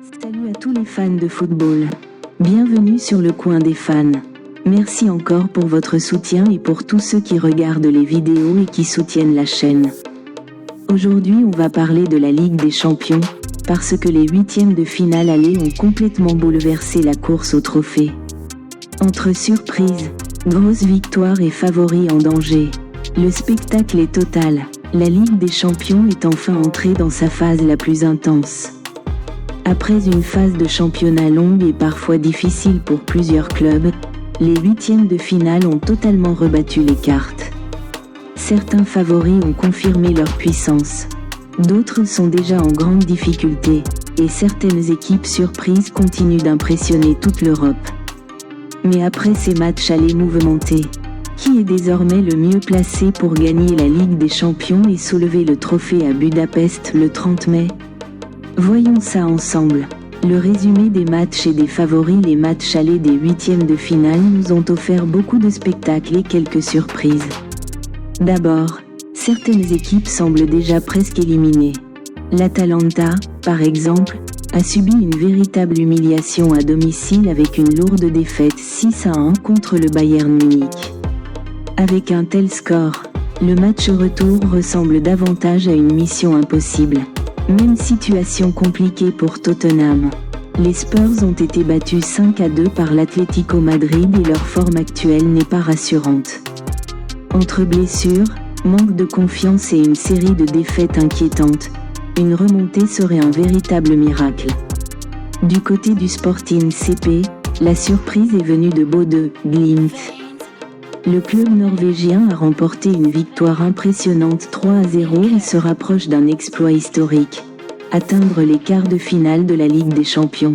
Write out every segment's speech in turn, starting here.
Salut à tous les fans de football. Bienvenue sur le coin des fans. Merci encore pour votre soutien et pour tous ceux qui regardent les vidéos et qui soutiennent la chaîne. Aujourd'hui on va parler de la Ligue des Champions, parce que les huitièmes de finale aller ont complètement bouleversé la course au trophée. Entre surprises, grosses victoires et favoris en danger, le spectacle est total. La Ligue des Champions est enfin entrée dans sa phase la plus intense. Après une phase de championnat longue et parfois difficile pour plusieurs clubs, les huitièmes de finale ont totalement rebattu les cartes. Certains favoris ont confirmé leur puissance. D'autres sont déjà en grande difficulté, et certaines équipes surprises continuent d'impressionner toute l'Europe. Mais après ces matchs allés mouvementés, qui est désormais le mieux placé pour gagner la Ligue des Champions et soulever le trophée à Budapest le 30 mai? Voyons ça ensemble. Le résumé des matchs et des favoris. Les matchs allés des huitièmes de finale nous ont offert beaucoup de spectacles et quelques surprises. D'abord, certaines équipes semblent déjà presque éliminées. L'Atalanta, par exemple, a subi une véritable humiliation à domicile avec une lourde défaite 6-1 contre le Bayern Munich. Avec un tel score, le match retour ressemble davantage à une mission impossible. Même situation compliquée pour Tottenham. Les Spurs ont été battus 5-2 par l'Atlético Madrid et leur forme actuelle n'est pas rassurante. Entre blessures, manque de confiance et une série de défaites inquiétantes, une remontée serait un véritable miracle. Du côté du Sporting CP, la surprise est venue de Bodø Glimt. Le club norvégien a remporté une victoire impressionnante 3-0 et se rapproche d'un exploit historique, atteindre les quarts de finale de la Ligue des Champions.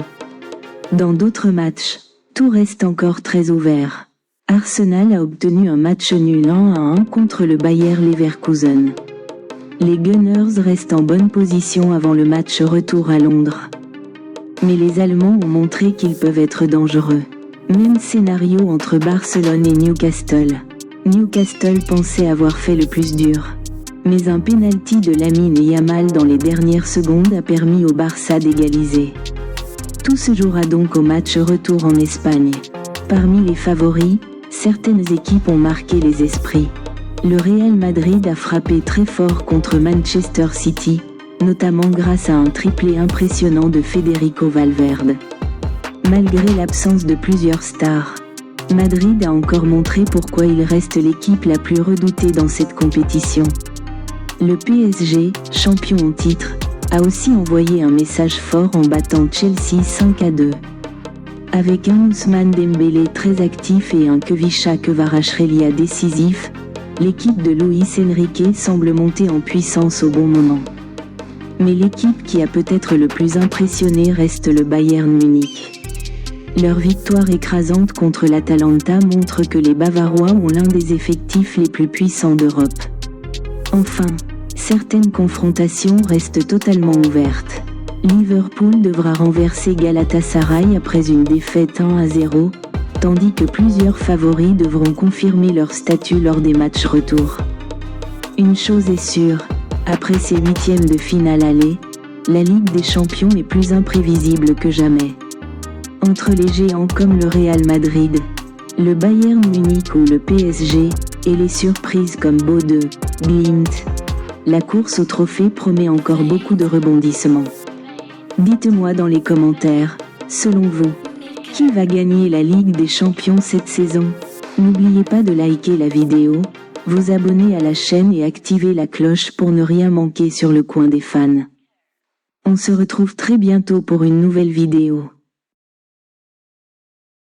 Dans d'autres matchs, tout reste encore très ouvert. Arsenal a obtenu un match nul 1-1 contre le Bayer Leverkusen. Les Gunners restent en bonne position avant le match retour à Londres. Mais les Allemands ont montré qu'ils peuvent être dangereux. Même scénario entre Barcelone et Newcastle. Newcastle pensait avoir fait le plus dur. Mais un pénalty de Lamine Yamal dans les dernières secondes a permis au Barça d'égaliser. Tout se jouera donc au match retour en Espagne. Parmi les favoris, certaines équipes ont marqué les esprits. Le Real Madrid a frappé très fort contre Manchester City, notamment grâce à un triplé impressionnant de Federico Valverde. Malgré l'absence de plusieurs stars, Madrid a encore montré pourquoi il reste l'équipe la plus redoutée dans cette compétition. Le PSG, champion en titre, a aussi envoyé un message fort en battant Chelsea 5-2. Avec un Ousmane Dembélé très actif et un Kvischa Kvaratskhelia décisif, l'équipe de Luis Enrique semble monter en puissance au bon moment. Mais l'équipe qui a peut-être le plus impressionné reste le Bayern Munich. Leur victoire écrasante contre l'Atalanta montre que les Bavarois ont l'un des effectifs les plus puissants d'Europe. Enfin, certaines confrontations restent totalement ouvertes. Liverpool devra renverser Galatasaray après une défaite 1-0, tandis que plusieurs favoris devront confirmer leur statut lors des matchs retour. Une chose est sûre, après ces huitièmes de finale aller, la Ligue des Champions est plus imprévisible que jamais. Entre les géants comme le Real Madrid, le Bayern Munich ou le PSG, et les surprises comme Bodø Glimt, la course au trophée promet encore beaucoup de rebondissements. Dites-moi dans les commentaires, selon vous, qui va gagner la Ligue des Champions cette saison? N'oubliez pas de liker la vidéo, vous abonner à la chaîne et activer la cloche pour ne rien manquer sur le coin des fans. On se retrouve très bientôt pour une nouvelle vidéo.